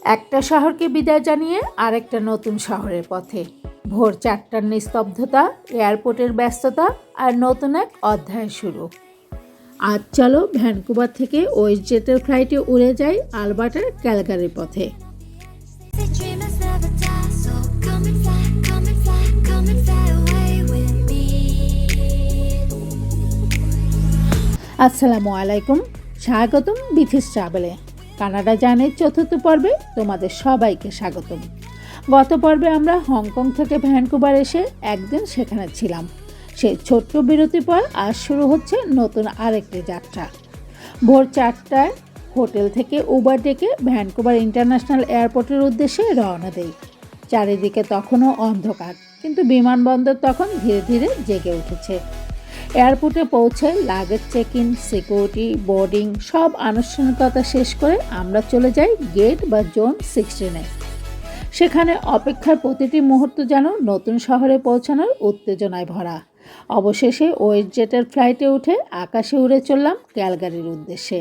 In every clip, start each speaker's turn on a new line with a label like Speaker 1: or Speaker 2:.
Speaker 1: একটা শহরকে বিদায় জানিয়ে আরেকটা নতুন শহরের পথে। ভোর 4টার নিস্তব্ধতা, এয়ারপোর্টের ব্যস্ততা আর নতুন এক অধ্যায় শুরু। আজ চলো ভ্যানকুভার থেকে ওয়েস্টজেটের ফ্লাইটে উড়ে যাই আলবার্টার ক্যালগারির পথে। আসসালামু আলাইকুম, স্বাগতম বিথিস ট্রাভেলে। কানাডা জার্নির 4র্থ পর্বে তোমাদের সবাইকে স্বাগতম। গত পর্বে আমরা হংকং থেকে ভ্যানকুভার এসে একদিন সেখানে ছিলাম। সেই ছোট্ট বিরতির পর আজ শুরু হচ্ছে নতুন আরেকটি যাত্রা। ভোর 4টায় হোটেল থেকে উবার ডেকে ভ্যানকুভার ইন্টারন্যাশনাল এয়ারপোর্টের উদ্দেশ্যে রওনা দেই। চারিদিকে তখনও অন্ধকার, কিন্তু বিমানবন্দর তখন ধীরে ধীরে জেগে উঠেছে। এয়ারপোর্টে পৌঁছে luggage check in, security, boarding সব আনুষ্ঠানিকতা শেষ করে আমরা চলে যাই গেট বা জোন 16-এ। সেখানে অপেক্ষার প্রতিটি মুহূর্ত যেন নতুন শহরে পৌঁছানোর উত্তেজনায় ভরা। অবশেষে ওয়েস্টজেটের ফ্লাইটে উঠে আকাশে উড়ে চললাম ক্যালগারির উদ্দেশ্যে।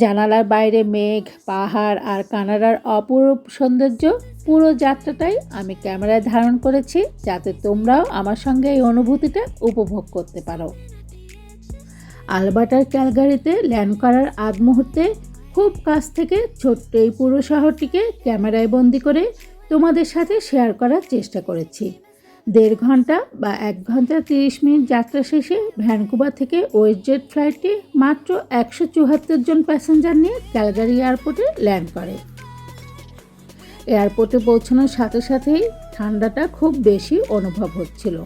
Speaker 1: জানালার বাইরে মেঘ, পাহাড় আর কানাডার অপরূপ সৌন্দর্য। পুরো যাত্রাটাই আমি ক্যামেরায় ধারণ করেছি, যাতে তোমরাও আমার সঙ্গে এই অনুভূতিটা উপভোগ করতে পারো। আলবার্টার ক্যালগারিতে ল্যান্ড করার আগ মুহূর্তে খুব কাছ থেকে ছোট্ট এই পুরো শহরটিকে ক্যামেরায় বন্দি করে তোমাদের সাথে শেয়ার করার চেষ্টা করেছি। 1.5 ঘন্টা বা 1 ঘন্টা 30 মিনিট যাত্রা শেষে ভ্যানকুভার থেকে ওয়েস্টজেট ফ্লাইটটি মাত্র 174 জন প্যাসেঞ্জার নিয়ে ক্যালগারি এয়ারপোর্টে ল্যান্ড করে। এয়ারপোর্টে পৌঁছানোর সাথে সাথেই ঠান্ডাটা খুব বেশি অনুভব হচ্ছিল।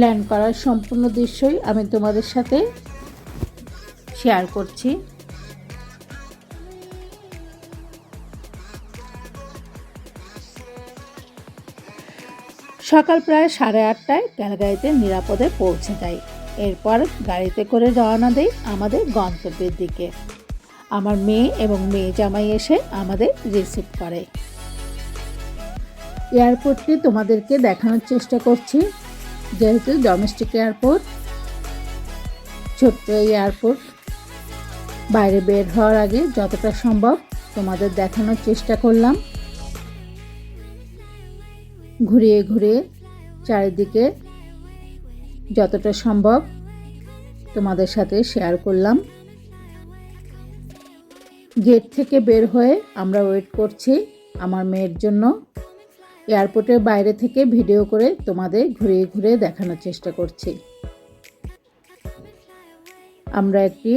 Speaker 1: ল্যান্ড করার সম্পূর্ণ দৃশ্যই আমি তোমাদের সাথে শেয়ার করছি। সকাল প্রায় 8:30টায় ক্যালগারিতে নিরাপদে পৌঁছে যাই। এরপর গাড়িতে করে রওনা দেই আমাদের গন্তব্যের দিকে। আমার মেয়ে এবং মেয়ে জামাই এসে আমাদের রিসিভ করে। এয়ারপোর্টটি তোমাদেরকে দেখানোর চেষ্টা করছি, যেহেতু ডোমেস্টিক এয়ারপোর্ট, ছোট্ট এই এয়ারপোর্ট। বাইরে বের হওয়ার আগে যতটা সম্ভব তোমাদের দেখানোর চেষ্টা করলাম। ঘুরিয়ে ঘুরিয়ে চারিদিকে যতটা সম্ভব তোমাদের সাথে শেয়ার করলাম। গেট থেকে বের হয়ে আমরা ওয়েট করছি আমার মেয়ের জন্য। এয়ারপোর্টের বাইরে থেকে ভিডিও করে তোমাদের ঘুরিয়ে ঘুরিয়ে দেখানোর চেষ্টা করছি। আমরা একটি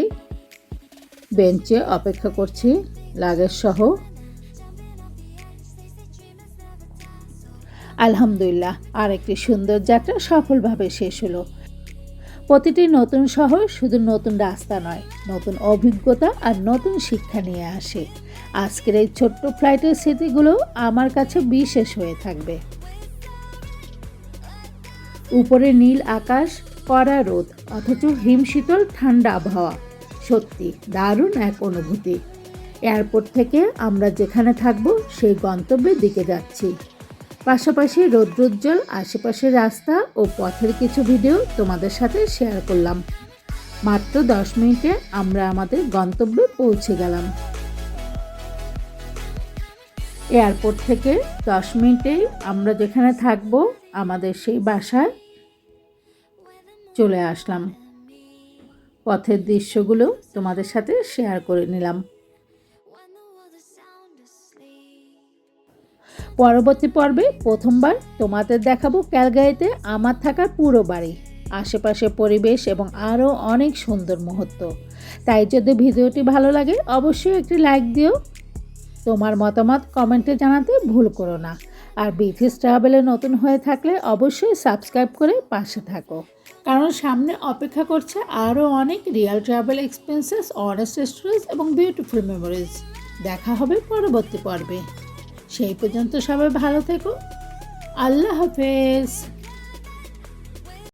Speaker 1: বেঞ্চে অপেক্ষা করছি লাগেজ সহ। আলহামদুলিল্লাহ, আর একটি সুন্দর যাত্রা সফলভাবে শেষ হলো। প্রতিটি নতুন শহর শুধু নতুন রাস্তা নয়, নতুন অভিজ্ঞতা আর নতুন শিক্ষা নিয়ে আসে। আজকের এই ছোট্ট ফ্লাইটের স্মৃতিগুলো আমার কাছে বিশেষ হয়ে থাকবে। উপরে নীল আকাশ, কড়া রোদ, অথচ হিমশীতল ঠান্ডা আবহাওয়া। সত্যি দারুণ এক অনুভূতি। এয়ারপোর্ট থেকে আমরা যেখানে থাকবো সেই গন্তব্যের দিকে যাচ্ছি। পাশাপাশি রৌদ্রোজ্জ্বল আশেপাশের রাস্তা ও পথের কিছু ভিডিও তোমাদের সাথে শেয়ার করলাম। মাত্র 10 মিনিটে আমরা আমাদের গন্তব্যে পৌঁছে গেলাম। এয়ারপোর্ট থেকে 10 মিনিটেই আমরা যেখানে থাকবো আমাদের সেই বাসায় চলে আসলাম। পথের দৃশ্যগুলো তোমাদের সাথে শেয়ার করে নিলাম। পরবর্তী পর্বে প্রথমবার তোমাদের দেখাবো ক্যালগারিতে আমার থাকার পুরো বাড়ি, আশেপাশের পরিবেশ এবং আরও অনেক সুন্দর মুহূর্ত। তাই যদি ভিডিওটি ভালো লাগে অবশ্যই একটি লাইক দিও। তোমার মতামত কমেন্টে জানাতে ভুল করো না। আর বিথিস ট্রাভেলে নতুন হয়ে থাকলে অবশ্যই সাবস্ক্রাইব করে পাশে থাকো, কারণ সামনে অপেক্ষা করছে আরও অনেক real travel experiences, honest stories এবং বিউটিফুল মেমোরিজ। দেখা হবে পরবর্তী পর্বে। সেই পর্যন্ত সবাই ভালো থেকো। আল্লাহ হাফেজ।